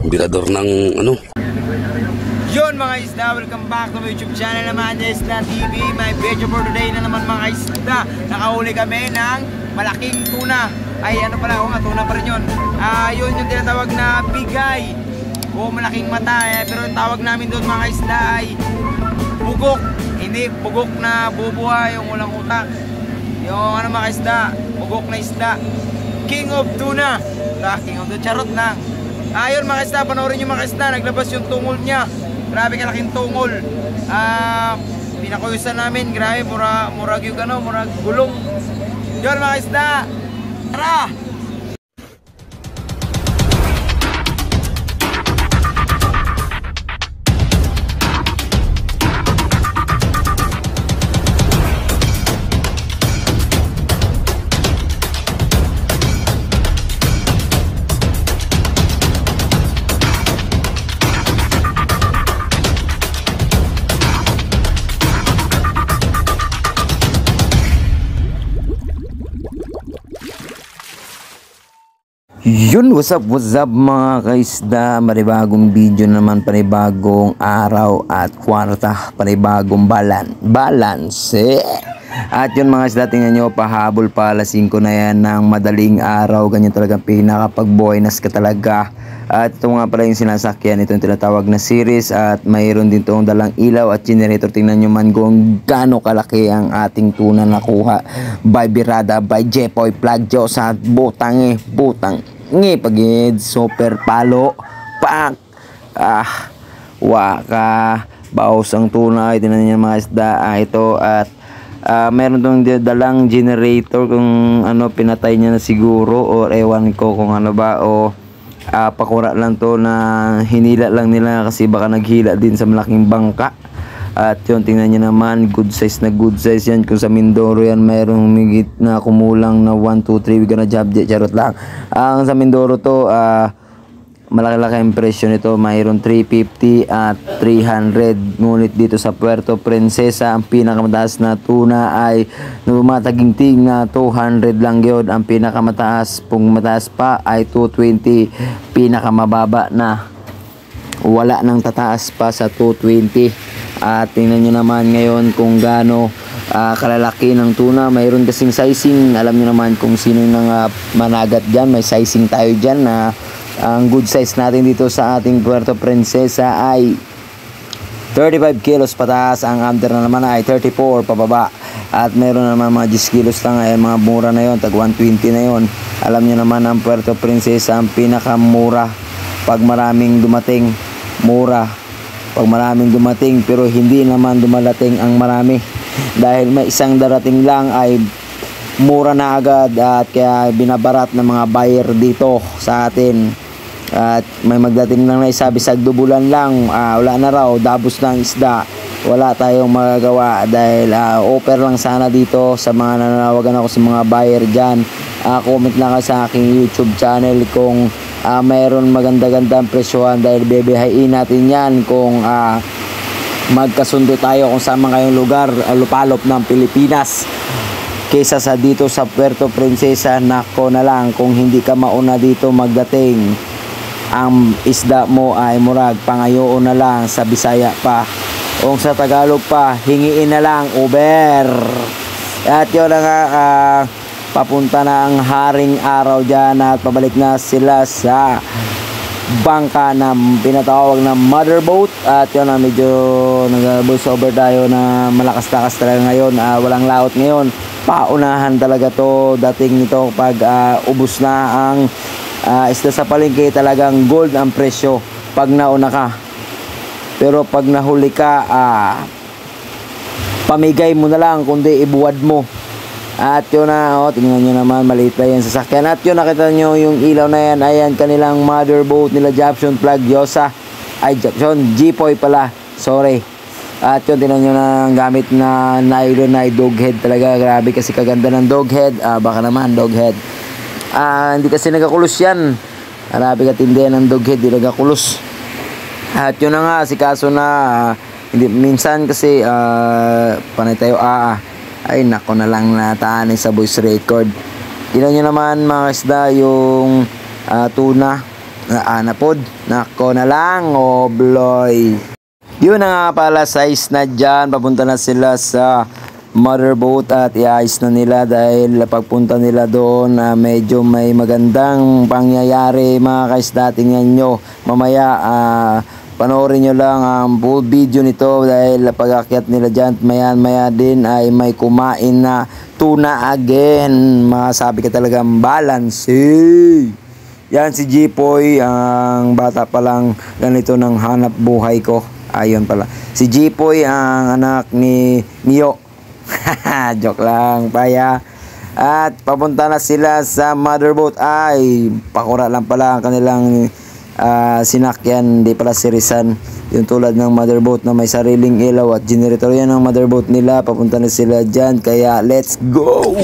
Birador ng ano. Yun mga isda, welcome back to my YouTube channel naman, Isda TV. My video for today na naman mga isda. Nakahuli kami ng malaking tuna. Ay ano pala, nga tuna pa rin yun. Yun yung tinatawag na bigay o malaking mata. Pero yung tawag namin doon mga isda ay bugok. Hindi, bugok na bubuhay, yung ulang utak. Yung ano mga isda, bugok na isda. King of tuna. King of the charot lang. Ayun mga isda, panoorin nyo mga isda. Naglabas yung tungol niya. Grabe kalaking tungol. Pinakuyusan namin. Grabe, murag yung ano, murag gulong. Yun mga isda. Tara! Yun, what's up mga kaisda, panibagong video naman, panibagong araw at kwarta, panibagong balance At yun mga isda, tingnan nyo, pahabol pa alas 5 na yan ng madaling araw, ganyan talaga pinakapag-buenas ka talaga. At ito nga pala yung sinasakyan, ito yung tinatawag na series, at mayroon din itong dalang ilaw at generator. Tingnan nyo man kung gaano kalaki ang ating tuna nakuha by Birada, by Jepoy Plagyo sa butang pagid super palo pak waka baos ang tuna. Tingnan nyo mga isda, ito at meron tong dalang generator kung ano, pinatay niya na siguro or ewan ko kung ano ba, o pakura lang to na hinila lang nila kasi baka naghila din sa malaking bangka. At yun, tingnan nyo naman, good size yan. Kung sa Mindoro yan, mayroong migit na kumulang na 1, 2, 3 we gonna job jet, charot lang. Ang sa Mindoro to, malaki-laki ang presyo nito, mayroon 350 at 300. Ngunit dito sa Puerto Princesa, ang pinakamataas na tuna ay lumataginting na 200 lang yun. Ang pinakamataas, kung mataas pa, ay 220. Pinakamababa na wala nang tataas pa sa 220. At tingnan nyo naman ngayon kung gaano kalalaki ng tuna. Mayroon kasing sizing, alam nyo naman kung sino yung managat dyan, may sizing tayo dyan na ang good size natin dito sa ating Puerto Princesa ay 35 kilos pataas. Ang under na naman ay 34 pababa. At meron naman mga 10 kilos lang, ay mga mura na yon, tag 120 na yon. Alam nyo naman ang Puerto Princesa, ang pinakamura pag maraming dumating, mura pag maraming dumating, pero hindi naman dumalating ang marami. Dahil may isang darating lang ay mura na agad, at kaya binabarat ng mga buyer dito sa atin. At may magdating lang na isa, bisag dubulan lang, wala na raw, dabos ng isda, wala tayong magagawa. Dahil offer lang sana dito sa mga nananawagan ako sa mga buyer dyan. Comment lang ka sa aking YouTube channel kung mayroon maganda-gandang presyohan, dahil bebehain natin yan kung magkasundo tayo kung saan man kayong lugar, lupalop ng Pilipinas. Kaysa sa dito sa Puerto Princesa, nako na lang kung hindi ka mauna dito magdating, ang isda mo ay murag pangayoon na lang sa Bisaya pa, o sa Tagalog pa, hingiin na lang Uber. At yun na nga, papunta na ang haring araw dyan, at pabalik na sila sa bangka na pinatawag na mother boat. At yun na, medyo nag-voice over tayo na malakas-lakas talaga ngayon, walang laot ngayon. Paunahan talaga to dating nito pag ubos na ang isda sa palengke. Talagang gold ang presyo pag nauna ka, pero pag nahuli ka, pamigay mo na lang, kundi ibuwad mo. At yun na, tingnan nyo naman, maliit na yan sasakyan. At yun, nakita nyo yung ilaw na yan, ayan, kanilang mother boat nila, Japson Plagyosa, ay Japson, Jepoy pala, sorry. At yun, tingnan nyo na ang gamit na nylon na dog head talaga. Grabe kasi kaganda ng dog head, baka naman dog head. Hindi kasi nagakulos yan, grabe katindihan ng dog head, di nagakulos. At yun na nga, si kaso na, hindi, minsan kasi, panay tayo, ay nako na lang nataan sa voice record. Tingnan nyo naman mga isda yung tuna. Naanapod. Nako na lang, oh bloy. Yun na nga pala, size na dyan. Papunta na sila sa motherboat at iayos na nila dahil pagpunta nila doon medyo may magandang pangyayari mga kaisda. Tingnan nyo mamaya, panoorin nyo lang ang full video nito dahil pag-akyat nila dyan maya din ay may kumain na tuna again. Masabi ka talagang balance. Yan si Jipoy, ang bata pa lang ganito ng hanap buhay ko. Ayun pala, si Jipoy ang anak ni Mio. Joke lang, paya. At papunta na sila sa motherboat. Ay, pakura lang pala ang kanilang sinakyan, di pala sirisan. Yung tulad ng motherboat na may sariling ilaw at generator. Yan ang motherboat nila. Papunta na sila dyan, kaya let's go!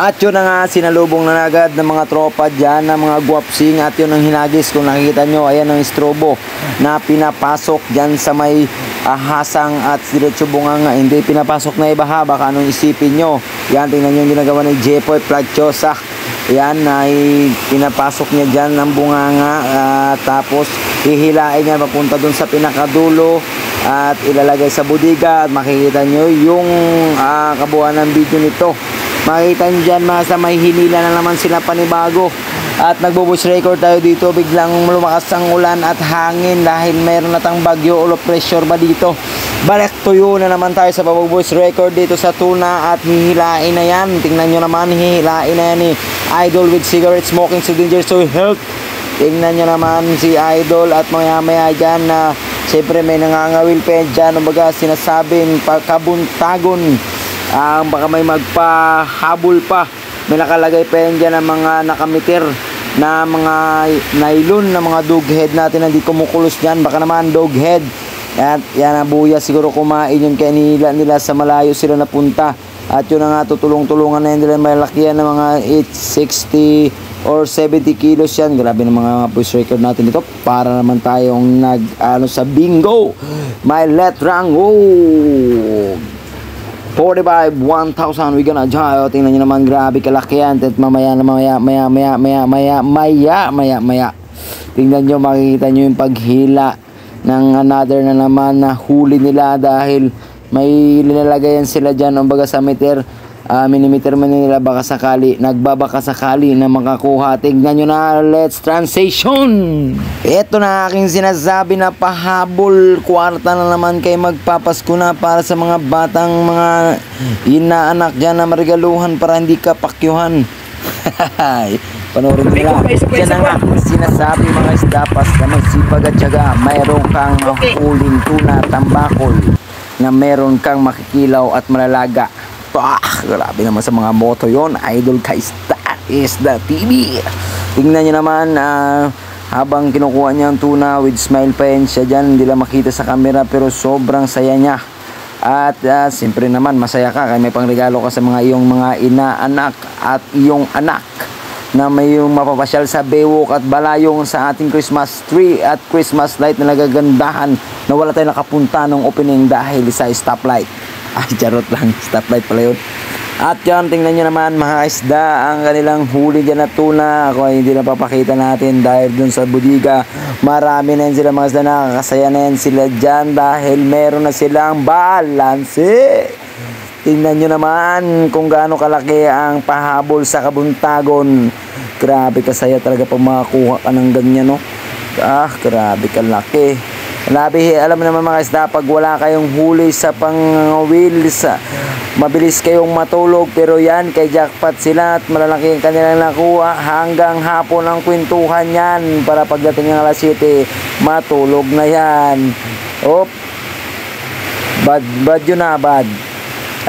At yun na nga, sinalubong na agad ng mga tropa dyan, ng mga guwapsing. At yun ang hinagis, kung nakikita nyo, ayan ang strobo na pinapasok dyan sa may hasang at diretso bunganga. Hindi pinapasok na iba ha, baka anong isipin nyo. Yan, tingnan nyo yung ginagawa ni Jepoy Plagchosa. Yan, ay pinapasok niya dyan ng bunganga. Tapos hihilain niya papunta dun sa pinakadulo at ilalagay sa budiga. At makikita nyo yung kabuuan ng video nito. Makita nyo dyan mga sa may hinila na naman sila panibago. At nagbo-voice record tayo dito, biglang lumakas ang ulan at hangin dahil mayroon natang bagyo o low pressure ba dito. Balik tuyo na naman tayo sa pag-voice record dito sa tuna at hihilain na yan. Tingnan nyo naman, hihilain na yan ni Idol with cigarette smoking so dangerous to health. Tingnan nyo naman si Idol at maya dyan na siyempre may nangangawil pa dyan. Umbaga sinasabing pagkabuntagon. Baka may magpahabol pa. May nakalagay pa yan dyan ng mga nakamitir na mga nylon na mga doghead natin na di kumukulos dyan. Baka naman doghead. At yan ang buya siguro kumain yun kaya nila sa malayo sila napunta. At yun na nga tutulong-tulungan na yun nila malaki yan ng mga 860 or 70 kilos yan. Grabe ng mga voice record natin dito. Para naman tayong sa bingo. May letrang 45, 1,000 we gonna jayo. Tingnan nyo naman, grabe kalaki yan. At maya. Tingnan nyo, makikita nyo yung paghila ng another na naman na huli nila dahil may linalagay yan sila dyan. Umbaga sa meter, minimiter man nila baka sakali, nagbabaka sakali na makakuha. Tingnan nyo na, let's transition. Ito na aking sinasabi na pahabol. Kwarta na naman kay magpapasko na para sa mga batang mga inaanak dyan na marigaluhan para hindi ka pakyuhan. Panoorin nila. Yan na nga, sinasabi mga isdapas na magsipag at syaga. Mayroon kang huling tuna, tambakol na meron kang makikilaw at malalaga. Grabe naman sa mga moto yon. Idol Kaista is the TV. Tingnan nyo naman habang kinukuha niya ang tuna with smile pa yan siya dyan. Hindi lang makita sa camera pero sobrang saya niya. At siyempre naman masaya ka kaya may pangregalo ka sa mga iyong mga inaanak at iyong anak na may yung mapapasyal sa bewok at balayong sa ating Christmas tree at Christmas light na nagagandahan na wala tayong nakapunta nung opening dahil sa stoplight. Ay, charot lang. Stoplight pala yun. At yan, tingnan nyo naman mga isda, ang kanilang huli dyan na tuna. Ako ay hindi na papakita natin dahil dun sa budiga. Marami na yan sila mga isda, nakakasaya na yan sila dyan dahil meron na silang balanse. Tingnan nyo naman kung gaano kalaki ang pahabol sa kabuntagon. Grabe kasaya talaga pag makakuha ka ng ganyan, no? Grabe kalaki. Alam naman mga isda, pag wala kayong huli sa pang-wheel, mabilis kayong matulog. Pero yan, kay jackpot sila at malalaki ang kanilang nakuha. Hanggang hapon ang kwentuhan yan para pagdating ng alas 7, matulog na yan. Bad yun na, bad.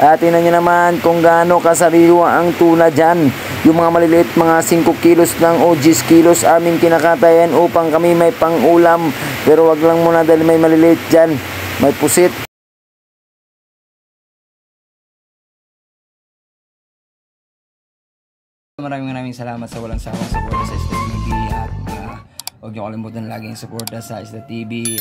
At tingnan nyo naman kung gaano kasariwa ang tuna dyan. Yung mga maliliit, mga 5 kilos lang o 10 kilos aming kinakatayan upang kami may pang-ulam. Pero wag lang muna dahil may maliliit dyan. May pusit. Maraming salamat sa walang sawang suporta sa Isda TV at huwag niyo kalimutan laging suporta sa Isda TV.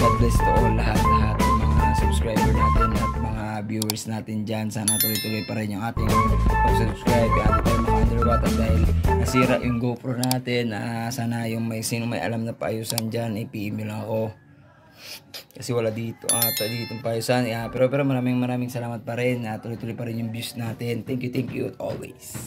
God bless to all, lahat ng mga subscriber natin at mga viewers natin dyan. Sana tuloy-tuloy pa rin yung ating pag-subscribe at tayo mga underwater dahil nasira yung GoPro natin. Sana yung sino may alam na paayusan dyan, i-PM lang ako kasi wala dito ditong paayusan. Pero maraming salamat pa rin. Tuloy-tuloy pa rin yung views natin. Thank you always.